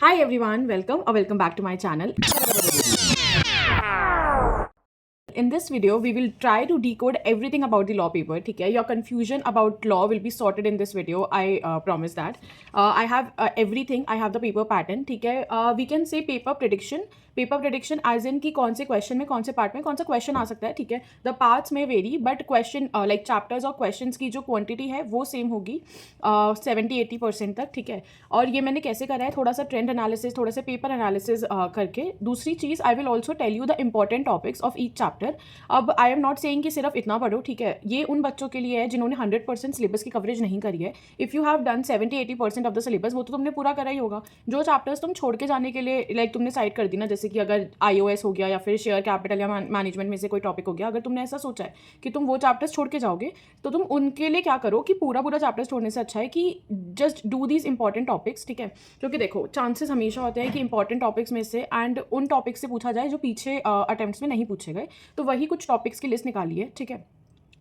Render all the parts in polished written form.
Hi everyone, welcome or welcome back to my channel. In this video, we will try to decode everything about the law paper. ठीक है, your confusion about law will be sorted in this video. I promise that. I have everything. I have the paper pattern. ठीक है, we can say paper prediction. Paper prediction as in कि कौन से question में कौन से part में कौन सा क्वेश्चन आ सकता है. ठीक है, द पार्ट्स में very but question like chapters और क्वेश्चंस की जो क्वांटिटी है वो सेम होगी 70-80% तक. ठीक है, और ये मैंने कैसे करा है, थोड़ा सा ट्रेंड एनालिसिस, थोड़ा सा पेपर एनालिसिस करके. दूसरी चीज़, I will also tell you the important topics of each chapter. अब आई एम नॉट सेइंग कि सिर्फ इतना पढ़ो. ठीक है, ये उन बच्चों के लिए है जिन्होंने 100% सिलेबस की कवरेज नहीं करी है. If you have done 70-80% of the syllabus, वो तो तुमने पूरा करा ही होगा. जो चैप्टर्स तुम छोड़ के जाने के लिए लाइक तुमने साइड कर दी ना, जैसे कि अगर iOS हो गया या फिर शेयर कैपिटल या मैनेजमेंट में से कोई टॉपिक हो गया, अगर तुमने ऐसा सोचा है कि तुम वो चैप्टर्स छोड़ के जाओगे, तो तुम उनके लिए क्या करो कि पूरा पूरा चैप्टर्स छोड़ने से अच्छा है कि just do these important topics. ठीक है, क्योंकि देखो चांसेस हमेशा होते हैं कि इंपॉर्टेंट टॉपिक्स में से एंड उन टॉपिक्स से पूछा जाए जो पीछे अटेम्प्ट्स में नहीं पूछे गए. तो वही कुछ टॉपिक्स की लिस्ट निकालिए. ठीक है,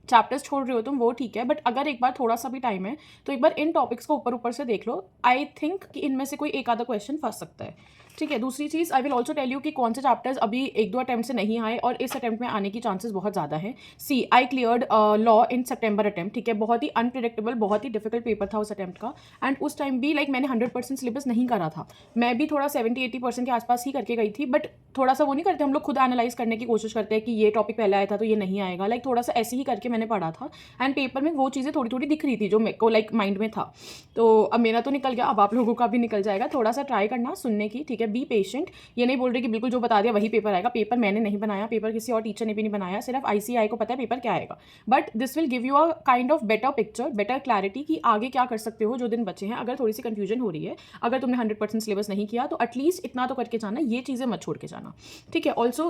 चैप्टर्स छोड़ रहे हो तुम वो ठीक है, बट अगर एक बार थोड़ा सा भी टाइम है तो एक बार इन टॉपिक्स को ऊपर ऊपर से देख लो. आई थिंक कि इनमें से कोई एक आधा क्वेश्चन फंस सकता है. ठीक है, दूसरी चीज़, I will also tell you कि कौन से चैप्टर्स अभी एक दो अटैम्प्ट से नहीं आए और इस अटैम्प्ट में आने की चांसेस बहुत ज़्यादा है. See I cleared law in September attempt. ठीक है, बहुत ही अनप्रिडिक्टेबल, बहुत ही डिफिकल्ट पेपर था उस अटैम्प्ट का. एंड उस टाइम भी लाइक मैंने 100% सिलेबस नहीं करा था. मैं भी थोड़ा 70-80% के आसपास ही करके गई थी. बट थोड़ा सा वो नहीं करते हम लोग, खुद एनालाइज करने की कोशिश करते हैं कि ये टॉपिक पहले आया था तो ये नहीं आएगा. लाइक थोड़ा सा ऐसे ही करके मैंने पढ़ा था एंड पेपर में वो चीज़ें थोड़ी थोड़ी दिख रही थी जो मेरे को लाइक माइंड में था. तो अब मेरा तो निकल गया, अब आप लोगों का भी निकल जाएगा. थोड़ा सा ट्राई करना सुनने की. ठीक है, बी पेशेंट. ये नहीं बोल रही कि बिल्कुल जो बता दिया वही पेपर आएगा. पेपर मैंने नहीं बनाया, पेपर किसी और टीचर ने भी नहीं बनाया, सिर्फ ICAI को पता है पेपर क्या आएगा. But this will give you a kind of better picture, better clarity कि आगे क्या कर सकते हो जो दिन बचे हैं. अगर थोड़ी सी कंफ्यूजन हो रही है, अगर तुमने 100% सिलेबस नहीं किया तो एटलीस्ट इतना तो करके जाना, ये चीज़ें मत छोड़ के जाना. ठीक है, ऑल्सो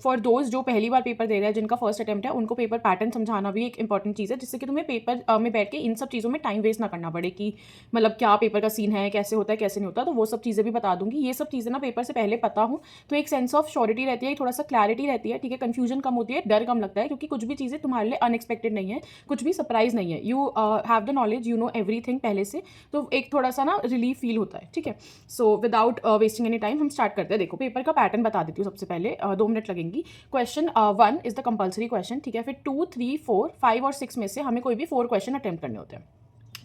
फॉर दोज जो पहली बार पेपर दे रहे हैं, जिनका फर्स्ट अटैम्प्ट है, उनको पेपर पैटर्न समझाना भी एक इंपॉर्टेंट चीज़ है, जिससे कि तुम्हें पेपर में बैठ के इन सब चीज़ों में टाइम वेस्ट ना करना पड़े कि मतलब क्या पेपर का सीन है, कैसे होता है, कैसे नहीं होता. तो वो सब चीज़ें भी बता दूंगी. ये सब चीज़ें ना पेपर से पहले पता हो तो एक सेंस ऑफ श्योरिटी रहती है, थोड़ा सा क्लैरिटी रहती है. ठीक है, कंफ्यूजन कम होती है, डर कम लगता है, क्योंकि कुछ भी चीज़ें तुम्हारे लिए अनएक्सपेक्टेड नहीं है, कुछ भी सरप्राइज नहीं है. You have the knowledge, you know everything पहले से, तो एक थोड़ा सा ना रिलीफ फील होता है. ठीक है, so without wasting any time हम स्टार्ट करते हैं. देखो पेपर का पैटर्न बता देती हूँ सबसे पहले, 2 मिनट लगेंगी. Question 1 is the compulsory question. ठीक है, फिर 2, 3, 4, 5 और 6 में से हमें कोई भी 4 क्वेश्चन अटेम्प्ट करने होते हैं.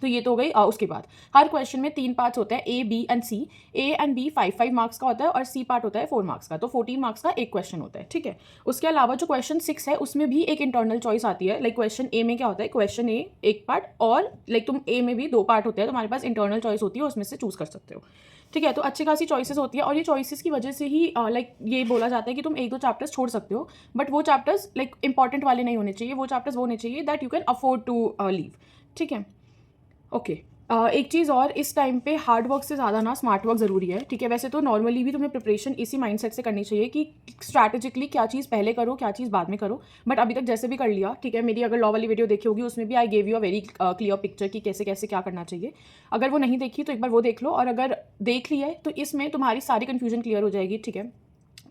तो ये तो हो गई. उसके बाद हर क्वेश्चन में 3 पार्ट्स होते हैं, A, B and C. A and B 5 marks का होता है और C पार्ट होता है 4 मार्क्स का, तो 14 मार्क्स का एक क्वेश्चन होता है. ठीक है, उसके अलावा जो क्वेश्चन 6 है उसमें भी एक इंटरनल चॉइस आती है. लाइक क्वेश्चन A में क्या होता है, क्वेश्चन A एक पार्ट और लाइक तुम A में भी 2 पार्ट होते हैं, तुम्हारे पास इंटरनल चॉइस होती है, उसमें से चूज कर सकते हो. ठीक है, तो अच्छी खासी चॉइसेस होती है और ये चॉइसेस की वजह से ही लाइक ये बोला जाता है कि तुम एक दो चैप्टर्स छोड़ सकते हो, बट वो चैप्टर्स लाइक इंपॉर्टेंट वाले नहीं होने चाहिए. वो चैप्टर्स वो होने चाहिए that you can afford to leave. ठीक है, ओके. एक चीज़ और, इस टाइम पे हार्ड वर्क से ज़्यादा ना स्मार्ट वर्क ज़रूरी है. ठीक है, वैसे तो नॉर्मली भी तुम्हें प्रिपरेशन इसी माइंडसेट से करनी चाहिए कि स्ट्रैटेजिकली क्या चीज़ पहले करो, क्या चीज़ बाद में करो. बट अभी तक जैसे भी कर लिया. ठीक है, मेरी अगर लॉ वाली वीडियो देखी होगी उसमें भी I gave you a very clear picture कि कैसे कैसे क्या करना चाहिए. अगर वो नहीं देखी तो एक बार वो देख लो, और अगर देख ली है तो इसमें तुम्हारी सारी कन्फ्यूजन क्लियर हो जाएगी. ठीक है,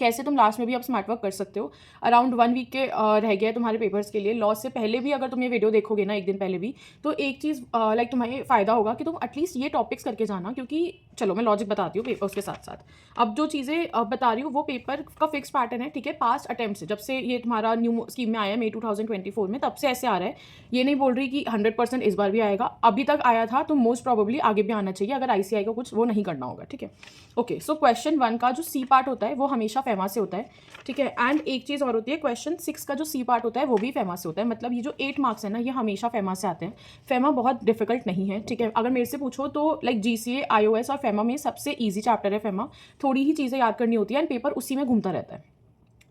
कैसे तुम लास्ट में भी अब स्मार्ट वर्क कर सकते हो. अराउंड 1 वीक के रह गए तुम्हारे पेपर्स के लिए. लॉ से पहले भी अगर तुम ये वीडियो देखोगे ना एक दिन पहले भी, तो एक चीज़ लाइक तुम्हें फ़ायदा होगा कि तुम एटलीस्ट ये टॉपिक्स करके जाना. क्योंकि चलो मैं लॉजिक बताती हूँ पेपर उसके साथ साथ. अब जो चीज़ें बता रही हूँ वो पेपर का फिक्स पैटर्न है. ठीक है, पास्ट अटैम्प्ट से, जब से ये तुम्हारा न्यू स्कीम में आया है May 2024 में, तब से ऐसे आ रहा है. ये नहीं बोल रही कि 100% इस बार भी आएगा. अभी तक आया था तो मोस्ट प्रॉबेबली आगे भी आना चाहिए, अगर ICAI को कुछ वो नहीं करना होगा. ठीक है, ओके. सो क्वेश्चन 1 का जो C पार्ट होता है वो हमेशा फेमा से होता है. ठीक है, एंड एक चीज़ और होती है, क्वेश्चन 6 का जो C पार्ट होता है वो भी फेमा से होता है. मतलब ये जो 8 मार्क्स है ना, ये हमेशा फेमा से आते हैं. फेमा बहुत डिफिकल्ट नहीं है. ठीक है, अगर मेरे से पूछो तो लाइक GCA, iOS और फेमा में सबसे ईजी चैप्टर है फेमा. थोड़ी ही चीज़ें याद करनी होती है एंड पेपर उसी में घूमता रहता है.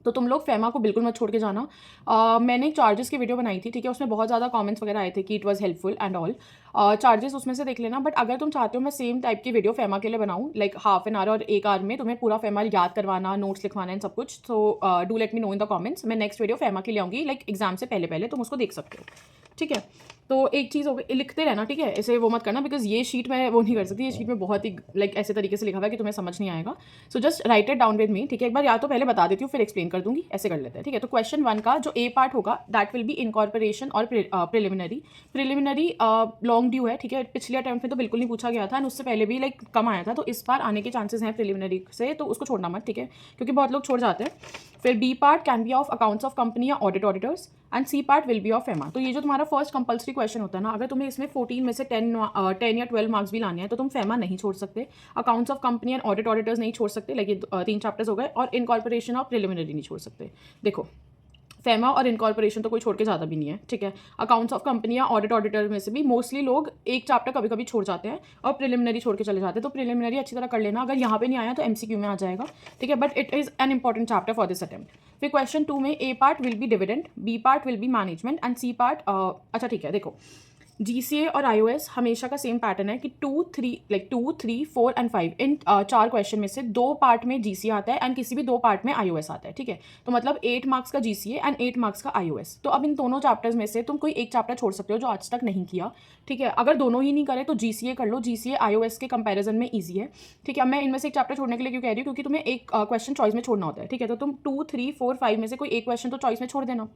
तो तुम लोग फेमा को बिल्कुल मत छोड़ के जाना. मैंने चार्जेस की वीडियो बनाई थी. ठीक है, उसमें बहुत ज़्यादा कमेंट्स वगैरह आए थे कि it was helpful and all. Charges उसमें से देख लेना. बट अगर तुम चाहते हो मैं सेम टाइप की वीडियो फेमा के लिए बनाऊँ, लाइक हाफ एन आवर और 1 आवर में तुम्हें पूरा फेमा याद करवाना, नोट्स लिखवाना एंड सब कुछ, तो do let me know in the comments. मैं नेक्स्ट वीडियो फेमा के लिए आऊँगी, लाइक एग्जाम से पहले पहले तुम उसको देख सकते हो. ठीक है, तो एक चीज़ हो गई, लिखते रहना, ठीक है, ऐसे वो मत करना, बिकॉज ये शीट में वो नहीं कर सकती, ये शीट में बहुत ही लाइक ऐसे तरीके से लिखा हुआ है कि तुम्हें समझ नहीं आएगा. So just right it down with me, ठीक है. एक बार या तो पहले बता देती हूँ फिर एक्सप्लेन कर दूंगी, ऐसे कर लेते हैं, ठीक है. तो क्वेश्चन 1 का जो ए पार्ट होगा दैट विल बी इनकॉर्पोरेशन और प्रिलिमिनरी. प्रिलिमिनरी लॉन्ग ड्यू है, ठीक है. पिछले अटेम्प्ट में तो बिल्कुल नहीं पूछा गया था एंड उससे पहले भी लाइक कम आया था, तो इस बार आने के चांसेस हैं प्रिलिमिनरी से, तो उसको छोड़ना मत, ठीक है, क्योंकि बहुत लोग छोड़ जाते हैं. फिर B part can be of accounts of company या audit auditors and C part will be of FEMA. तो ये जो तुम्हारा फर्स्ट कंपल्सरी क्वेश्चन होता है ना, अगर तुम्हें इसमें 14 में से 10 या 12 मार्क्स भी लाने हैं तो तुम फेमा नहीं छोड़ सकते, accounts of company and audit auditors नहीं छोड़ सकते, लाइक ये 3 चैप्टर्स हो गए, और इनकॉर्पोरेशन ऑफ प्रिलिमिनरी नहीं छोड़ सकते. देखो फेमा और इनकॉर्पोरेशन तो कोई छोड़ के ज़्यादा भी नहीं है, ठीक है. अकाउंट्स ऑफ कंपनी या ऑडिट ऑडिटर में से भी मोस्टली लोग एक चैप्टर कभी कभी छोड़ जाते हैं और प्रिलिमिनरी छोड़ के चले जाते हैं, तो प्रिलिमिनरी अच्छी तरह कर लेना. अगर यहाँ पे नहीं आया तो एमसीक्यू में आ जाएगा, ठीक है, but it is an important chapter for this attempt. फिर क्वेश्चन 2 में A part will be dividend, B part will be management and C part अच्छा ठीक है. देखो GCA और iOS हमेशा का सेम पैटर्न है कि 2, 3, 4 एंड 5 इन 4 क्वेश्चन में से 2 पार्ट में GCA आता है एंड किसी भी 2 पार्ट में iOS आता है, ठीक है. तो मतलब 8 मार्क्स का GCA एंड 8 मार्क्स का iOS. तो अब इन दोनों चैप्टर्स में से तुम कोई एक चैप्टर छोड़ सकते हो जो आज तक नहीं किया, ठीक है. अगर दोनों ही नहीं करे तो GCA कर लो, GCA iOS के कंपैरिजन में ईजी है, ठीक है. मैं इनमें से एक चैप्टर छोड़ने के लिए क्यों कह रही हूँ, क्योंकि तुम्हें एक क्वेश्चन चॉइस में छोड़ना होता है, ठीक है. तो तुम 2, 3, 4, 5 में से कोई एक क्वेश्चन तो चॉइस में छोड़ देना,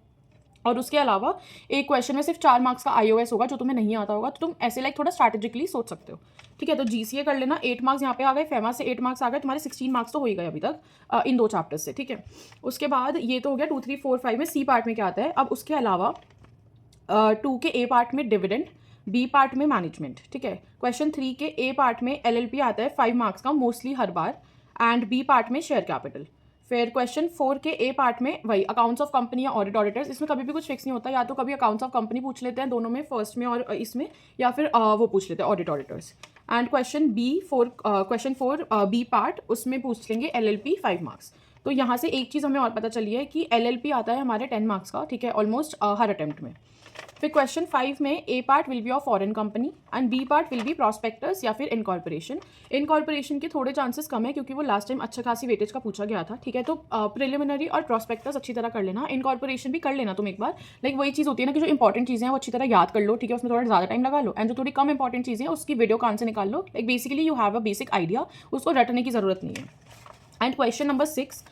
और उसके अलावा एक क्वेश्चन में सिर्फ 4 मार्क्स का iOS होगा जो तुम्हें नहीं आता होगा, तो तुम ऐसे लाइक थोड़ा स्ट्रैटेजिकली सोच सकते हो, ठीक है. तो GCA कर लेना, 8 मार्क्स यहाँ पे आ गए, फेमा से 8 मार्क्स आ गए, तुम्हारे 16 मार्क्स तो हो ही गए अभी तक इन 2 चैप्टर्स से, ठीक है. उसके बाद ये तो हो गया 2, 3, 4, 5 में सी पार्ट में क्या आता है. अब उसके अलावा 2 के ए पार्ट में डिविडेंड, बी पार्ट में मैनेजमेंट, ठीक है. क्वेश्चन 3 के ए पार्ट में LLP आता है 5 मार्क्स का मोस्टली हर बार, एंड बी पार्ट में शेयर कैपिटल. फिर क्वेश्चन 4 के ए पार्ट में वही अकाउंट्स ऑफ कंपनी या ऑडिट ऑडिटर्स. इसमें कभी भी कुछ फिक्स नहीं होता, या तो कभी अकाउंट्स ऑफ कंपनी पूछ लेते हैं दोनों में, फर्स्ट में और इसमें, या फिर वो पूछ लेते हैं audit auditors. And question 4 B part, उसमें पूछ लेंगे LLP 5 मार्क्स. तो यहाँ से एक चीज़ हमें और पता चली है कि LLP आता है हमारे 10 मार्क्स का, ठीक है, ऑलमोस्ट हर अटेम्प्ट में. फिर क्वेश्चन 5 में A part will be of foreign company and B part will be prospectus या फिर इनकॉर्पोरेशन. इनकॉर्पोरेशन के थोड़े चांसेस कम है क्योंकि वो लास्ट टाइम अच्छा खासी वेटेज का पूछा गया था, ठीक है. तो प्रिलिमिनरी और प्रॉस्पेक्टस अच्छी तरह कर लेना, इनकॉर्पोरेशन भी कर लेना तुम एक बार. लाइक वही चीज़ होती है ना कि जो इंपॉर्टेंट चीज़ें हैं वो अच्छी तरह याद कर लो, ठीक है, उसमें थोड़ा ज़्यादा टाइम लगा लो, एंड जो थोड़ी कम इंपॉर्टेंट चीज़ें हैं उसकी वीडियो कान से निकाल लो. Like basically you have a basic idea, उसको रटने की ज़रूरत नहीं है. एंड क्वेश्चन नंबर 6,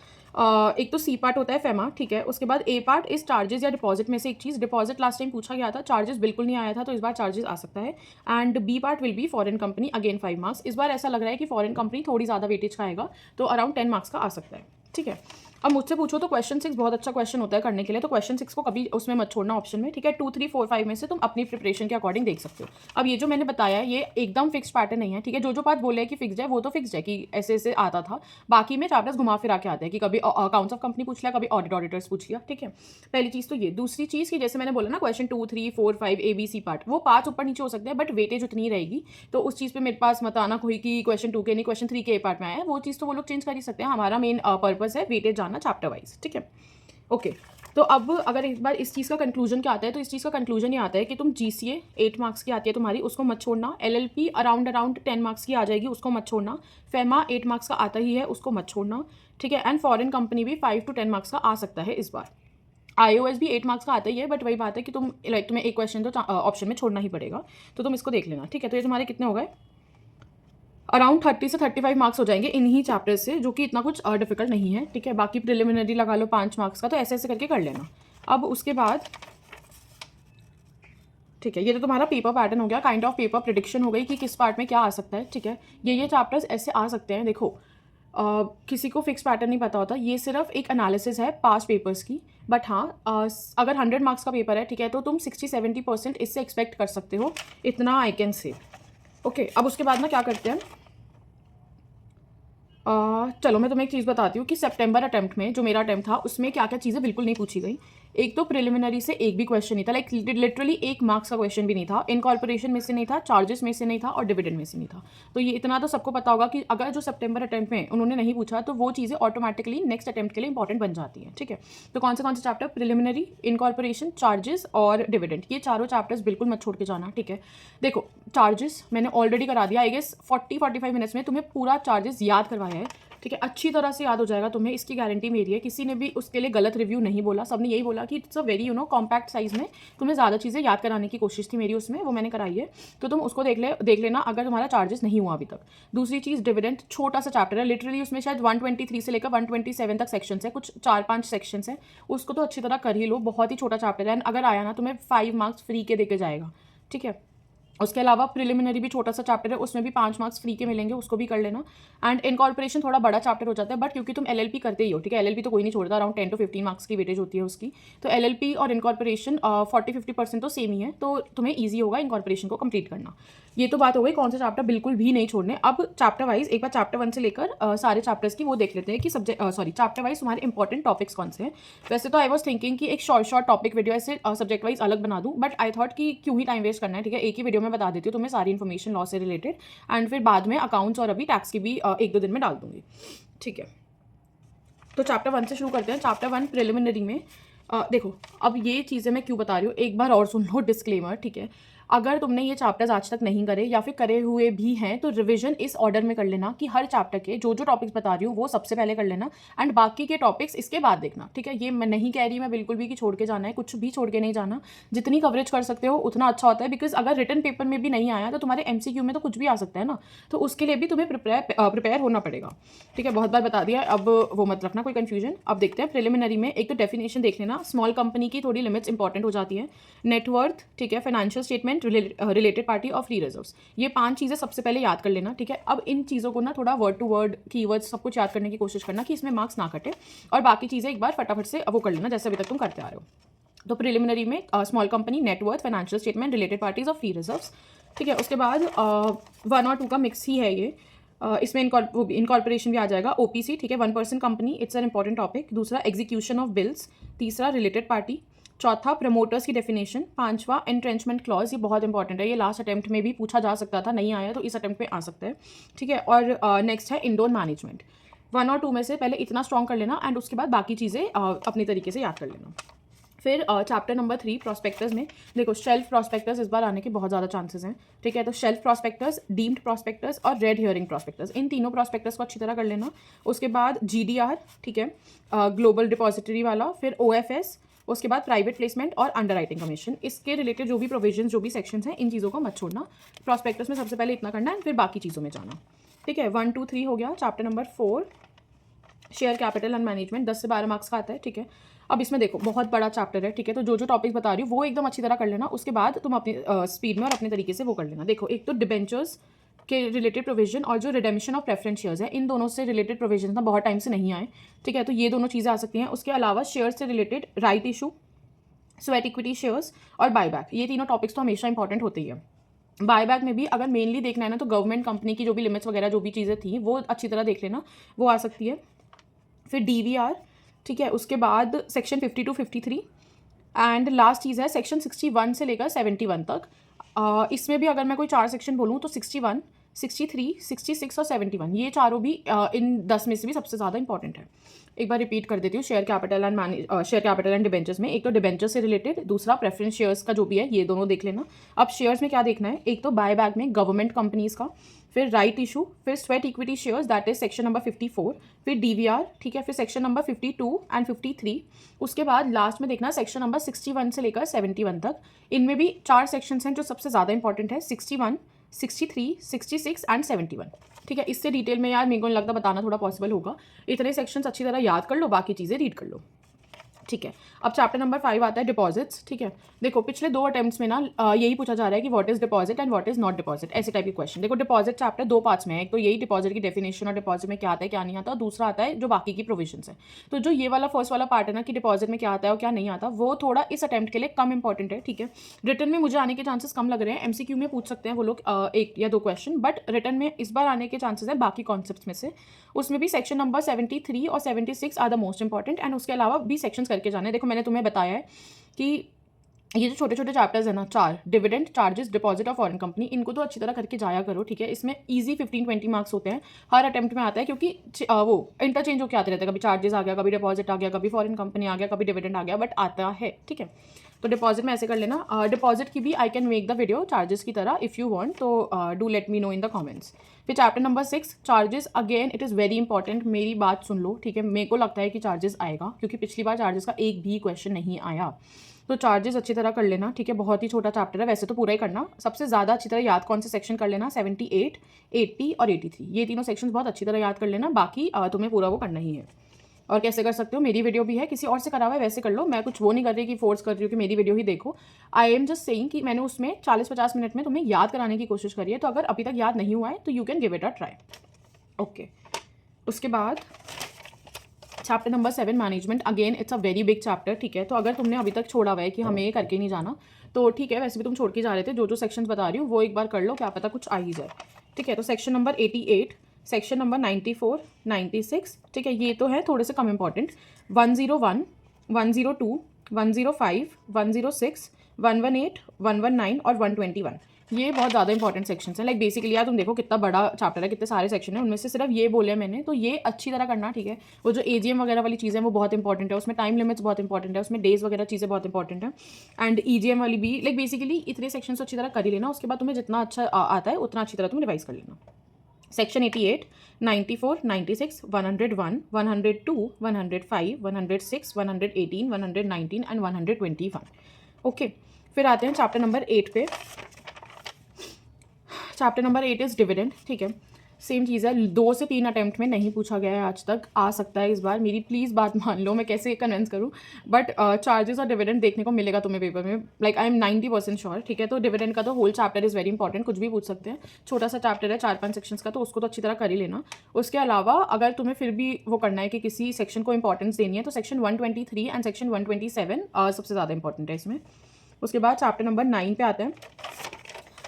एक तो सी पार्ट होता है फेमा, ठीक है. उसके बाद ए पार्ट इस चार्जेस या डिपॉजिट में से एक चीज़. डिपॉजिट लास्ट टाइम पूछा गया था, चार्जेस बिल्कुल नहीं आया था, तो इस बार चार्जेस आ सकता है. And B part will be foreign company, again 5 marks. इस बार ऐसा लग रहा है कि फॉरेन कंपनी थोड़ी ज़्यादा वेटेज का आएगा, तो अराउंड 10 मार्क्स का आ सकता है, ठीक है. अब मुझसे पूछो तो क्वेश्चन 6 बहुत अच्छा क्वेश्चन होता है करने के लिए, तो क्वेश्चन 6 को कभी उसमें मत छोड़ना ऑप्शन में, ठीक है. 2, 3, 4, 5 में से तुम अपनी प्रिपरेशन के अकॉर्डिंग देख सकते हो. अब ये जो मैंने बताया है ये एकदम फिक्स पैटर्न नहीं है, ठीक है. जो बात बोले है कि फिक्स है वो तो फिक्स है कि ऐसे ऐसे आता था, बाकी में चैप्टर्स घुमा फिरा के आते हैं कि कभी अकाउंट्स ऑफ कंपनी पूछ लिया, कभी ऑडिट ऑडिटर्स पूछ लिया, ठीक है. पहली चीज़ तो ये. दूसरी चीज़ की जैसे मैंने बोला ना क्वेश्चन 2, 3, 4, 5 ABC पार्ट, वो 5 ऊपर नीचे हो सकते हैं बट वेटेज उतनी ही रहेगी, तो उस चीज़ पर मेरे पास मत आना कोई कि क्वेश्चन 2 के नहीं क्वेश्चन 3 के ए पार्ट में आया है, वो चीज़ तो वो लोग चेंज कर ही सकते हैं. हमारा मेन पर्पस है वेटेज जानना चैप्टर वाइज, ठीक है. ओके तो अब अगर एक बार इस चीज़ का कंक्लूजन क्या आता है, तो इस चीज़ का कंक्लूजन ये आता है कि तुम GCA 8 मार्क्स की आती है तुम्हारी, उसको मत छोड़ना. LLP अराउंड 10 मार्क्स की आ जाएगी, उसको मत छोड़ना. फेमा 8 मार्क्स का आता ही है, उसको मत छोड़ना, ठीक है. एंड फॉरेन कंपनी भी 5 to 10 मार्क्स का आ सकता है इस बार. iOS भी 8 मार्क्स का आता ही है, बट वही बात है कि तुम लाइक तुम्हें एक क्वेश्चन तो ऑप्शन में छोड़ना ही पड़ेगा, तो तुम इसको देख लेना, ठीक है. तो ये तुम्हारे कितने हो गए, अराउंड 30 से 35 मार्क्स हो जाएंगे इन्हीं चैप्टर्स से, जो कि इतना कुछ डिफिकल्ट नहीं है, ठीक है. बाकी प्रिलिमिनरी लगा लो 5 मार्क्स का, तो ऐसे ऐसे करके कर लेना. अब उसके बाद ठीक है, ये तो तुम्हारा पेपर पैटर्न हो गया, काइंड ऑफ पेपर प्रिडिक्शन हो गई कि किस पार्ट में क्या आ सकता है, ठीक है. ये चैप्टर्स ऐसे आ सकते हैं. देखो किसी को फिक्स पैटर्न नहीं पता होता, ये सिर्फ एक एनालिसिस है पास्ट पेपर्स की. बट हाँ अगर 100 मार्क्स का पेपर है, ठीक है, तो तुम 60-70% इससे एक्सपेक्ट कर सकते हो, इतना आई कैन से. ओके अब उसके बाद ना क्या करते हैं, चलो मैं तुम्हें एक चीज़ बताती हूँ कि सितंबर अटेम्प्ट में जो मेरा अटेम्प्ट था उसमें क्या क्या चीज़ें बिल्कुल नहीं पूछी गई. एक तो प्रिलिमिनरी से एक भी क्वेश्चन नहीं था, लाइक लिटरली 1 मार्क्स का क्वेश्चन भी नहीं था. इनकॉर्पोरेशन में से नहीं था, चार्जेस में से नहीं था, और डिविडेंड में से नहीं था. तो ये इतना तो सबको पता होगा कि अगर जो सितंबर अटेम्प्ट में उन्होंने नहीं पूछा तो वो चीज़ें ऑटोमेटिकली नेक्स्ट अटेम्प्ट के लिए इंपॉर्टेंट बन जाती हैं, ठीक है. तो कौन से चैप्टर, प्रिलिमिनरी, इनकॉर्पोरेशन, चार्जेस और डिविडेंड, ये चारों चैप्टर्स बिल्कुल मत छोड़ के जाना, ठीक है. देखो चार्जेस मैंने ऑलरेडी करा दिया, आई गेस 40-45 मिनट्स में तुम्हें पूरा चार्जेस याद करवाया है, ठीक है, अच्छी तरह से याद हो जाएगा तुम्हें, इसकी गारंटी मेरी है। किसी ने भी उसके लिए गलत रिव्यू नहीं बोला, सबने यही बोला कि it's a very compact size में तुम्हें ज़्यादा चीज़ें याद कराने की कोशिश थी मेरी उसमें, वो मैंने कराई है। तो तुम उसको देख लेना अगर तुम्हारा चार्जेस नहीं हुआ अभी तक। दूसरी चीज़, डिविडेंड छोटा सा चैप्टर है, लिटरली उसमें शायद 123 से लेकर 127 तक सेक्शन है, कुछ 4-5 सेक्शन है, उसको तो अच्छी तरह कर ही लो। बहुत ही छोटा चैप्टर है, अगर आया ना तुम्हें 5 मार्क्स फ्री के देके जाएगा। ठीक है, उसके अलावा प्रिलिमिनरी भी छोटा सा चैप्टर है, उसमें भी 5 मार्क्स फ्री के मिलेंगे, उसको भी कर लेना। एंड इनकॉर्पोरेशन थोड़ा बड़ा चैप्टर हो जाता है, बट क्योंकि तुम एलएलपी करते ही हो, ठीक है, एलएलपी तो कोई नहीं छोड़ता, अराउंड 10 to 15 मार्क्स की वेटेज होती है उसकी, तो एलएलपी और इनकॉर्पोरेशन 40-50% तो सेम ही है, तो तुम्हें ईजी होगा इनकॉर्पोरेशन को कंप्लीट करना। ये तो बात हो गई कौन सा चैप्टर बिल्कुल भी नहीं छोड़ने। अब चैप्टर वाइज एक बार चैप्टर 1 से लेकर सारे चैप्टर्स की वो देख लेते हैं कि चैप्टर वाइज तुम्हारे इंपॉर्टेंट टॉपिक्स कौन से हैं। वैसे तो आई वॉज थिंकिंग कि एक शॉर्ट टॉपिक वीडियो ऐसे सब्जेक्ट वाइज अलग बना दूँ, बट आई थॉट कि क्यों ही टाइम वेस्ट करना है, ठीक है, एक ही वीडियो में बता देती हूँ तुम्हें सारी इन्फॉर्मेशन लॉ से रिलेटेड, एंड फिर बाद में अकाउंट्स और अभी टैक्स की भी 1-2 दिन में डाल दूंगी। ठीक है, तो चैप्टर 1 से शुरू करते हैं। चैप्टर 1 प्रिलिमिनरी में देखो, अब ये चीज़ें मैं क्यों बता रही हूँ एक बार और सुन लो, डिस्क्लेमर, ठीक है। अगर तुमने ये चैप्टर्स आज तक नहीं करे या फिर करे हुए भी हैं तो रिवीजन इस ऑर्डर में कर लेना कि हर चैप्टर के जो टॉपिक्स बता रही हूँ वो सबसे पहले कर लेना, एंड बाकी के टॉपिक्स इसके बाद देखना। ठीक है, ये मैं नहीं कह रही मैं बिल्कुल भी कि छोड़ के जाना है, कुछ भी छोड़ के नहीं जाना, जितनी कवरेज कर सकते हो उतना अच्छा होता है, बिकॉज अगर रिटन पेपर में भी नहीं आया तो तुम्हारे MCQ में तो कुछ भी आ सकता है ना, तो उसके लिए भी तुम्हें प्रिपेयर होना पड़ेगा। ठीक है, बहुत बार बता दिया, अब वो मत रखना कोई कन्फ्यूजन। अब देखते हैं प्रिलिमिनरी में, एक तो डेफिनेशन देख लेना, स्मॉल कंपनी की थोड़ी लिमिट्स इंपॉर्टेंट हो जाती है, नेटवर्थ, ठीक है, फाइनेंशियल स्टेटमेंट, रिलेटेड पार्टी और फ्री रिजर्व्स, ये 5 चीज़ें सबसे पहले याद कर लेना। ठीक है, अब इन चीज़ों को ना थोड़ा वर्ड टू वर्ड कीवर्ड्स सब कुछ याद करने की कोशिश करना कि इसमें मार्क्स ना कटे, और बाकी चीज़ें एक बार फटाफट से वो कर लेना जैसे अभी तक तुम करते आ रहे हो। तो प्रिलिमिनरी में small company, net worth, financial statement, related parties और फ्री रिजर्व्स। ठीक है, उसके बाद 1 और 2 का मिक्स ही है ये, इसमें इनकॉर्पोरेशन भी आ जाएगा, OPC, ठीक है, 1% company, it's an important topic. दूसरा एग्जीक्यूशन ऑफ बिल्स, तीसरा रिलेटेड पार्टी, चौथा प्रमोटर्स की डेफिनेशन, पांचवा एंट्रेंचमेंट क्लॉज, ये बहुत इंपॉर्टेंट है, ये लास्ट अटेम्प्ट में भी पूछा जा सकता था, नहीं आया तो इस अटेम्प्ट में आ सकता है। ठीक है, और नेक्स्ट है इंडोर मैनेजमेंट। 1 और 2 में से पहले इतना स्ट्रॉन्ग कर लेना, एंड उसके बाद बाकी चीज़ें अपनी तरीके से याद कर लेना। फिर चैप्टर नंबर 3 प्रॉस्पेक्टस में देखो, शेल्फ प्रॉस्पेक्टस इस बार आने के बहुत ज़्यादा चांसेस हैं। ठीक है, तो शेल्फ प्रॉस्पेक्टस, डीम्ड प्रॉस्पेक्टस और रेड हियरिंग प्रॉस्पेक्टस, इन तीनों प्रॉस्पेक्टस को अच्छी तरह कर लेना। उसके बाद GDR, ठीक है, ग्लोबल डिपॉजिटरी वाला, फिर OFS, उसके बाद प्राइवेट प्लेसमेंट और अंडरराइटिंग कमीशन, इसके रिलेटेड जो भी प्रोविजन, जो भी सेक्शंस हैं, इन चीज़ों को मत छोड़ना। प्रॉस्पेक्टस में सबसे पहले इतना करना है, फिर बाकी चीज़ों में जाना। ठीक है, 1, 2, 3 हो गया। Chapter number 4 share capital and management, 10 से 12 मार्क्स का आता है। ठीक है, अब इसमें देखो बहुत बड़ा चैप्टर है, ठीक है, तो जो टॉपिक्स बता रही हूँ वो एकदम अच्छी तरह कर लेना, उसके बाद तुम अपनी स्पीड में और अपने तरीके से वो कर लेना। देखो, एक तो डिबेंचर्स के रिलेटेड प्रोविजन और जो रिडेम्पशन ऑफ प्रेफरेंस शेयर्स है, इन दोनों से रिलेटेड प्रोविजन ना बहुत टाइम से नहीं आए। ठीक है, तो ये दोनों चीज़ें आ सकती हैं। उसके अलावा शेयर से related right issue, sweat equity shares और बायबैक, ये तीनों टॉपिक्स तो हमेशा इंपॉर्टेंट होते ही है। बायबैक में भी अगर मेनली देखना है ना तो गवर्नमेंट कंपनी की जो भी लिमिट्स वगैरह जो भी चीज़ें थी वो अच्छी तरह देख लेना, वो आ सकती है। फिर DVR, ठीक है, उसके बाद सेक्शन 50 to 53, एंड लास्ट चीज़ है सेक्शन 61 से लेकर 71 तक। इसमें भी अगर मैं कोई 4 सेक्शन बोलूँ तो 61, 63, 66 और 71, ये चारों भी इन 10 में से भी सबसे ज़्यादा इंपॉर्टेंट है। एक बार रिपीट कर देती हूँ, शेयर कैपिटल एंड डिबेंचर्स में एक तो डिबेंचर से रिलेटेड, दूसरा प्रेफरेंस शेयर्स का जो भी है, ये दोनों देख लेना। अब शेयर्स में क्या देखना है, एक तो बायबैक में गवर्नमेंट कंपनीज का, फिर राइट इशू, फिर sweat equity shares, that is section number 54, फिर DVR, ठीक है, फिर सेक्शन नंबर 52 एंड 53। उसके बाद लास्ट में देखना सेक्शन नंबर 61 से लेकर 71 तक। इनमें भी 4 सेक्शंस हैं जो सबसे ज़्यादा इंपॉर्टेंट है, 61, 63, 66 एंड 71। ठीक है, इससे डिटेल में यार मेरे को नहीं लगता बताना थोड़ा पॉसिबल होगा, इतने सेक्शंस अच्छी तरह याद कर लो, बाकी चीज़ें रीड कर लो। ठीक है, अब चैप्टर नंबर 5 आता है डिपॉजिट्स। ठीक है, देखो पिछले 2 अटेम्प्ट्स में ना यही पूछा जा रहा है कि what is deposit and what is not deposit, ऐसे टाइप के क्वेश्चन। देखो, डिपॉजिट चैप्टर 2 पार्ट्स में है, एक तो यही डिपॉजिट की डेफिनेशन और डिपॉजिट में क्या आता है क्या नहीं आता, और दूसरा आता है जो बाकी की प्रोविजंस है। तो जो ये वाला फर्स्ट वाला पार्ट है ना कि डिपॉजिट में क्या आता है और क्या नहीं आता, वो थोड़ा इस अटेम्प्ट के लिए कम इंपॉर्टेंट है। ठीक है, रिटर्न में मुझे आने के चांसेस कम लग रहे हैं, MCQ में पूछ सकते हैं वो लोग 1 या 2 क्वेश्चन, बट रिटर्न में इस बार आने के चांसेस है बाकी कॉन्सेप्ट्स में से। उसमें भी सेक्शन नंबर 73 और 76 are the most important, and उसके अलावा भी सेक्शंस करके जाने। देखो, मैंने तुम्हें बताया है कि ये जो छोटे छोटे चैप्टर्स है ना, 4 dividend, charges, deposit of foreign company, इनको तो अच्छी तरह करके जाया करो, ठीक है। इसमें इजी 15-20 मार्क्स होते हैं हर अटेम्प्ट में आता है, क्योंकि वो इंटरचेंज होकर आते रहते हैं, कभी चार्जेस आ गया, कभी डिपॉजिट आ गया, कभी फॉरेन कंपनी आ गया, कभी डिविडेंड आ गया, बट आता है, ठीक है। तो डिपॉजिट में ऐसे कर लेना। डिपॉजिट की भी I can make the video charges की तरह इफ़ यू वांट, तो do let me know in the comments. फिर chapter number 6 charges, again it is very important, मेरी बात सुन लो, ठीक है। मेरे को लगता है कि चार्जेस आएगा, क्योंकि पिछली बार चार्जेस का एक भी क्वेश्चन नहीं आया, तो चार्जेस अच्छी तरह कर लेना, ठीक है। बहुत ही छोटा चैप्टर है, वैसे तो पूरा ही करना। सबसे ज़्यादा अच्छी तरह याद कौन से सेक्शन कर लेना, 78, 80 और 83, ये तीनों सेक्शंस बहुत अच्छी तरह याद कर लेना, बाकी तुम्हें पूरा वो करना ही है। और कैसे कर सकते हो, मेरी वीडियो भी है, किसी और से करा हुआ है वैसे कर लो, मैं कुछ वो नहीं कर रही कि फोर्स कर रही हूँ कि मेरी वीडियो ही देखो। आई एम जस्ट सेइंग कि मैंने उसमें 40-50 मिनट में तुम्हें याद कराने की कोशिश करी है, तो अगर अभी तक याद नहीं हुआ है तो you can give it a try, okay. उसके बाद chapter number 7 management, again it's a very big chapter, ठीक है। तो अगर तुमने अभी तक छोड़ा हुआ है कि हमें ये करके नहीं जाना, तो ठीक है, वैसे भी तुम छोड़ के जा रहे थे, जो जो सेक्शंस बता रही हूँ वो एक बार कर लो, क्या पता कुछ आ ही जाए, ठीक है। तो सेक्शन नंबर 88, सेक्शन नंबर 94, 96, ठीक है, ये तो है थोड़े से कम इंपॉर्टेंट। 101, 102, 105, 106, 118, 119 और 121, ये बहुत ज़्यादा इंपॉर्टेंट सेक्शंस हैं। लाइक बेसिकली यार तुम देखो कितना बड़ा चैप्टर है, कितने सारे सेक्शन है, उनमें से सिर्फ ये बोले मैंने, तो ये अच्छी तरह करना, ठीक है। वो जो AGM वगैरह वाली चीज़ें हैं वो बहुत इंपॉर्टेंट है, उसमें टाइम लिमिट्स बहुत इंपॉर्टेंट है, उसमें डेज वगैरह चीज़ें बहुत इंपॉर्टेंट है, एंड EGM वाली भी। लाइक बेसिकली इतने सेक्शन अच्छी तरह कर ही लेना, उसके बाद तुम्हें जितना अच्छा आता है उतना अच्छी तरह तुम रिवाइज कर लेना। Section 88, 94, 96, 101, 102, 105, 106, 118, 119 and 121, okay. फिर आते हैं चैप्टर नंबर 8 पे। चैप्टर नंबर 8 इज़ डिविडेंड, ठीक है। सेम चीज़ है, 2 से 3 अटैम्प्ट में नहीं पूछा गया है आज तक, आ सकता है इस बार, मेरी प्लीज़ बात मान लो, मैं कैसे कन्विंस करूँ, बट चार्जेस और डिविडेंड देखने को मिलेगा तुम्हें पेपर में, लाइक आई एम 90% श्योर, ठीक है। तो डिविडेंड का तो whole chapter is very important, कुछ भी पूछ सकते हैं, छोटा सा चैप्टर है 4-5 सेक्शंस का, तो उसको तो अच्छी तरह कर ही लेना। उसके अलावा अगर तुम्हें फिर भी वो करना है कि किसी सेक्शन को इंपॉर्टेंस देनी है, तो सेक्शन 123 एंड सेक्शन 127 सबसे ज़्यादा इंपॉर्टेंट है इसमें। उसके बाद चैप्टर नंबर 9 पे आते हैं।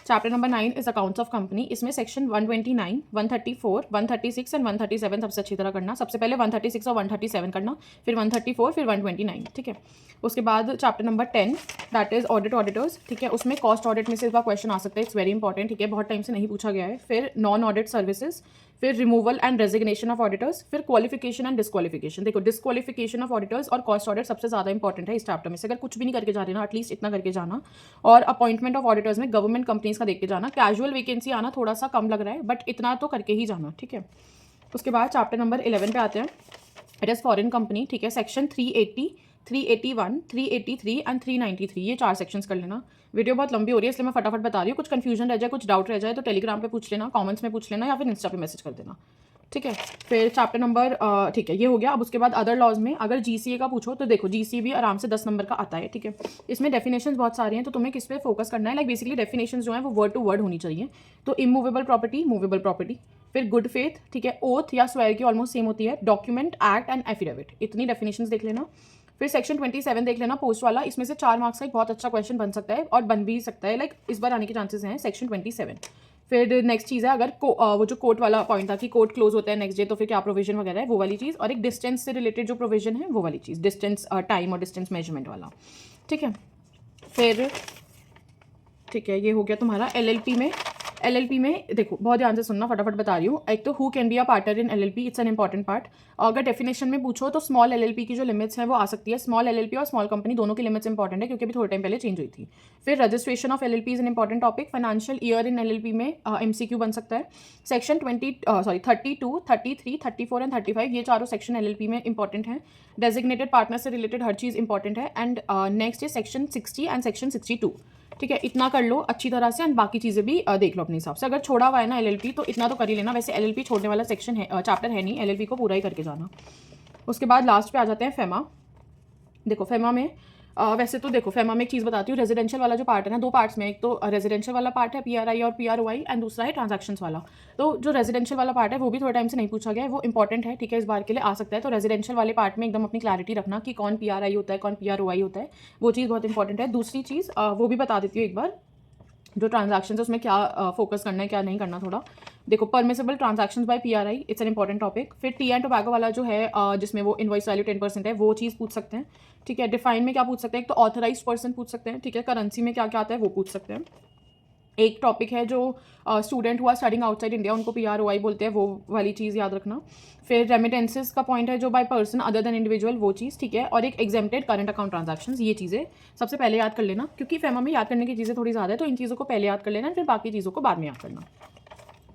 Chapter number 9 is accounts of company, इसमें सेक्शन 129, 134, 136 एंड 137 सबसे अच्छी तरह करना। सबसे पहले 136 और 137 करना, फिर 134, फिर 129, ठीक है। उसके बाद chapter number 10 that is audit auditors, ठीक है। उसमें कॉस्ट ऑडिट में से इस बार क्वेश्चन आ सकता है, इट्स वेरी इंपॉर्टेंट, ठीक है, बहुत टाइम से नहीं पूछा गया है। फिर नॉन ऑडिट सर्विसेज, फिर removal and resignation of auditors, फिर क्वालिफिकेशन एंड डिस्क्वालिफिकेशन। देखो डिस्क्वालिफिकेशन ऑफ ऑडिटर्स और कॉस्ट ऑडिट सबसे ज़्यादा इंपॉर्टेंट है इस चैप्टर में से, अगर कुछ भी नहीं करके जा रहे ना एटलीस्ट इतना करके जाना। और अपॉइंटमेंट ऑफ ऑडिटर्स में गवर्नमेंट कंपनीज का देख के जाना, कैजुअल वैकेंसी आना थोड़ा सा कम लग रहा है, बट इतना तो करके ही जाना, ठीक है। उसके बाद चैप्टर नंबर 11 पे आते हैं, इट इज़ फॉरेन कंपनी, ठीक है। सेक्शन 380, 381, 383 एंड 393, ये 4 सेक्शंस कर लेना। वीडियो बहुत लंबी हो रही है इसलिए मैं फटाफट बता रही हूँ, कुछ कंफ्यूजन रह जाए, कुछ डाउट रह जाए तो टेलीग्राम पे पूछ लेना, कमेंट्स में पूछ लेना, या फिर इंस्टा पे मैसेज कर देना, ठीक है। फिर चैप्टर नंबर ठीक है ये हो गया। अब उसके बाद अदर लॉज में अगर GCA का पूछो तो देखो GCA भी आराम से 10 नंबर का आता है, ठीक है। इसमें डेफिनेशंस बहुत सारी हैं, तो तुम्हें किस पे फोकस करना है, लाइक बेसिकली डेफिनेशंस जो है वो वर्ड टू वर्ड होनी चाहिए। तो इमूवेबल प्रॉपर्टी, मूवेबल प्रॉपर्टी, फिर गुड फेथ, ठीक है, ओथ या स्वेयर की ऑलमोस्ट सेम होती है, डॉक्यूमेंट, एक्ट एंड एफिडेविट, इतनी डेफिनेशंस देख लेना। फिर सेक्शन 27 देख लेना, पोस्ट वाला, इसमें से 4 मार्क्स का एक बहुत अच्छा क्वेश्चन बन सकता है और बन भी सकता है, लाइक इस बार आने के चांसेस हैं सेक्शन 27। फिर नेक्स्ट चीज़ है, अगर वो जो कोर्ट वाला पॉइंट था कि कोर्ट क्लोज होता है नेक्स्ट डे, तो फिर क्या प्रोविजन वगैरह है वो वाली चीज़, और एक डिस्टेंस से रिलेटेड जो प्रोविजन है वो वाली चीज़, डिस्टेंस टाइम और डिस्टेंस मेजरमेंट वाला, ठीक है। फिर ठीक है ये हो गया तुम्हारा LLP में देखो बहुत ध्यान से सुनना, फटाफट बता रही हूँ। एक तो who can be a partner in LLP, it's an important part. अगर डेफिनेशन में पूछो तो स्मॉल LLP की जो लिमिट्स हैं वो आ सकती है, स्मॉल LLP और स्मॉल कंपनी दोनों की लिमिट्स इंपॉर्टेंट है, क्योंकि अभी थोड़े टाइम पहले चेंज हुई थी। फिर registration of LLP is an important topic, financial year in LLP में MCQ बन सकता है। सेक्शन 32, 33, 34 एंड 35, ये चारों सेक्शन LLP में इंपॉर्टेंट है। डेजिग्नेटेड पार्टनर से रिलेटेड हर चीज़ इंपॉर्टेंट है। एंड नेक्स्ट है सेक्शन 60 एंड सेक्शन 62, ठीक है। इतना कर लो अच्छी तरह से, एंड बाकी चीज़ें भी देख लो अपने हिसाब से। अगर छोड़ा हुआ है ना LLP तो इतना तो कर ही लेना, वैसे LLP छोड़ने वाला सेक्शन है, चैप्टर है नहीं, LLP को पूरा ही करके जाना। उसके बाद लास्ट पे आ जाते हैं फेमा। देखो फेमा में वैसे तो देखो फेमा में एक चीज़ बताती हूँ, रेजिडेंशियल वाला जो पार्ट है ना, 2 पार्ट्स में, एक तो रेजिडेंशियल वाला पार्ट है PRI और PROI, एंड दूसरा है ट्रांजैक्शंस वाला। तो जो रेजिडेंशियल वाला पार्ट है वो भी थोड़े टाइम से नहीं पूछा गया है, वो इंपॉर्टेंट है, ठीक है, इस बार के लिए आ सकता है। तो रेजिडेंशियल वाले पार्ट में एकदम अपनी क्लैरिटी रखना कि कौन PRI होता है, कौन PROI होता है, वो चीज़ बहुत इंपॉर्टेंट है। दूसरी चीज़ वो भी बता देती हूँ एक बार, जो ट्रांजैक्शंस है उसमें क्या फोकस करना है क्या नहीं करना थोड़ा। देखो permissible transactions by PRI, it's an important topic. फिर टी एंड टोबैको वाला जो है जिसमें वो इनवॉइस वैल्यू 10% है, वो चीज़ पूछ सकते हैं, ठीक है। डिफाइन में क्या पूछ सकते हैं, एक तो ऑथराइज पर्सन पूछ सकते हैं, ठीक है। करेंसी में क्या क्या आता है वो पूछ सकते हैं। एक टॉपिक है जो स्टूडेंट हुआ स्टडिंग आउटसाइड इंडिया, उनको PROI बोलते हैं, वो वाली चीज़ याद रखना। फिर रेमिटेंसेस का पॉइंट है जो by person other than individual, वो चीज़, ठीक है। और एक एग्जेम्प्टेड करंट अकाउंट ट्रांजैक्शंस, ये चीज़ें सबसे पहले याद कर लेना, क्योंकि फेमा में याद करने की चीज़ें थोड़ी ज़्यादा है, तो इन चीज़ों को पहले याद कर लेना, फिर बाकी चीज़ों को बाद में याद करना,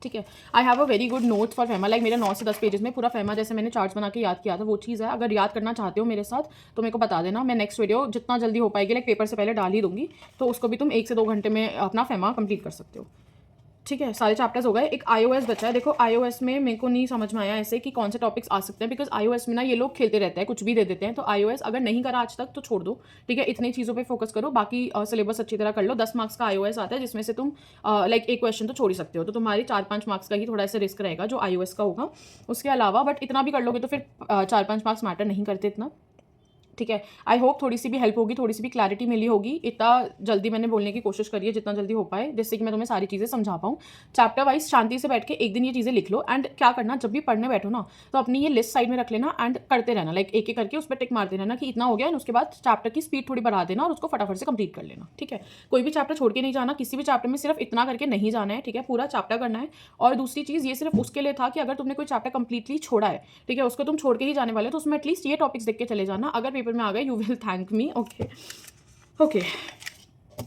ठीक है। आई have a very good note for FEMA, like मेरा 9 से 10 पेजेस में पूरा फेमा जैसे मैंने चार्ट्स बना के याद किया था, वो चीज़ है। अगर याद करना चाहते हो मेरे साथ तो मेरे को बता देना, मैं नेक्स्ट वीडियो जितना जल्दी हो पाएगी, लाइक पेपर से पहले डाल ही दूंगी, तो उसको भी तुम 1 से 2 घंटे में अपना फेमा कंप्लीट कर सकते हो, ठीक है। सारे चैप्टर्स हो गए, एक iOS बचा है। देखो iOS में मेरे को नहीं समझ में आया ऐसे कि कौन से टॉपिक्स आ सकते हैं, बिकॉज iOS में ना ये लोग खेलते रहते हैं, कुछ भी दे देते हैं। तो iOS अगर नहीं करा आज तक तो छोड़ दो, ठीक है। इतनी चीज़ों पे फोकस करो, बाकी सिलेबस अच्छी तरह कर लो। 10 मार्क्स का iOS आता है, जिसमें से तुम लाइक एक क्वेश्चन तो छोड़ ही सकते हो, तो तुम्हारी 4-5 मार्क्स का ही थोड़ा सा रिस्क रहेगा जो iOS का होगा। उसके अलावा बट इतना भी कर लोगे तो फिर 4-5 मार्क्स मैटर नहीं करते इतना, ठीक है। आई होप थोड़ी सी भी हेल्प होगी, थोड़ी सी भी क्लैरिटी मिली होगी। इतना जल्दी मैंने बोलने की कोशिश करी है जितना जल्दी हो पाए, जिससे कि मैं तुम्हें सारी चीज़ें समझा पाऊँ। चैप्टर वाइज शांति से बैठ के एक दिन ये चीज़ें लिख लो, एंड क्या करना, जब भी पढ़ने बैठो ना तो अपनी ये लिस्ट साइड में रख लेना एंड करते रहना, लाइक एक एक करके उस पर टिक मारते रहना कि इतना हो गया, एंड उसके बाद चैप्टर की स्पीड थोड़ी बढ़ा देना और उसको फटाफट से कंप्लीट कर लेना, ठीक है। कोई भी चैप्टर छोड़ के नहीं जाना, किसी भी चैप्टर में सिर्फ इतना करके नहीं जाना है, ठीक है। पूरा चैप्टर करना है। और दूसरी चीज़ ये सिर्फ उसके लिए था कि अगर तुमने कोई चैप्टर कंप्लीटली छोड़ा है, ठीक है, उसको तुम छोड़ के ही जाने वाले हो, तो उसमें एटलीस्ट ये टॉपिक्स देख के चले जाना। अगर पेपर में आ गए, you will thank me, okay.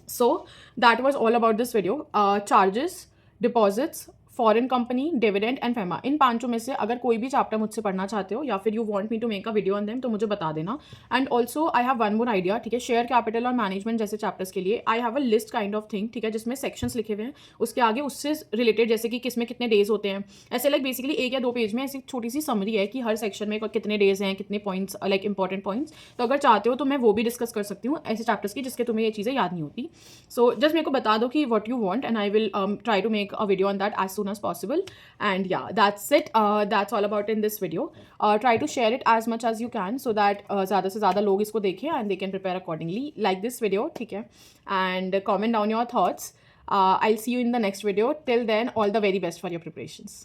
So that was all about this video. Charges, deposits, foreign company, dividend and FEMA, इन पांचों में से अगर कोई भी चैप्टर मुझसे पढ़ना चाहते हो या फिर you want me to make a video on them तो मुझे बता देना। And also I have one more idea, ठीक है। शेयर कैपिटल और मैनेजमेंट जैसे चैप्टर्स के लिए I have a list kind of thing, ठीक है, जिसमें सेक्शंस लिखे हुए हैं, उसके आगे उससे रिलेटेड जैसे कि किसमें कितने डेज होते हैं, ऐसे लाइक बेसिकली 1 या 2 पेज में ऐसी छोटी सी समरी है कि हर सेक्शन में कितने डेज हैं, कितने पॉइंट्स, लाइक इंपॉर्टेंट पॉइंट्स। तो अगर चाहते हो तो मैं वो भी डिस्कस कर सकती हूँ ऐसे चैप्टर्स की जिसके तुम्हें ये चीज़ें याद नहीं होती। सो जस्ट मेरे को बता दो कि what you want and I will try to make a video on that as soon as possible. And yeah, that's it. That's all about in this video. Try to share it as much as you can so that ज़्यादा से ज़्यादा लोग इसको देखें and they can prepare accordingly. Like this video, ठीक है, and comment down your thoughts. I'll see you in the next video. Till then, all the very best for your preparations.